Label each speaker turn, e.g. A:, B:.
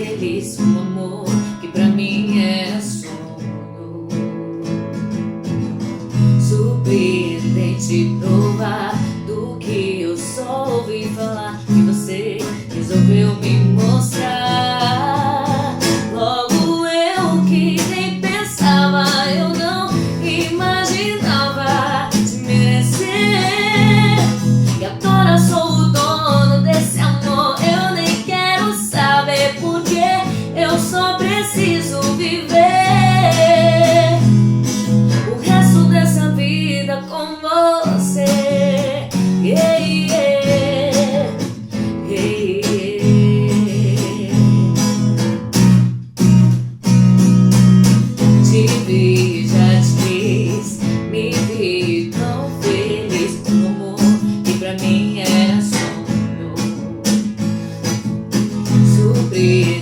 A: feliz, um amor que pra mim é sonho. Surpreendente provar do que eu só ouvi falar, que você resolveu me mostrar. Logo eu que nem pensava, eu não imaginava te merecer. E agora sou o dono desse amor, eu nem quero saber porque eu só preciso viver o resto dessa vida com você. Yeah, yeah, yeah, yeah. Te vi, já te quis, me vi tão feliz, um amor que pra mim é sonho. Surpresa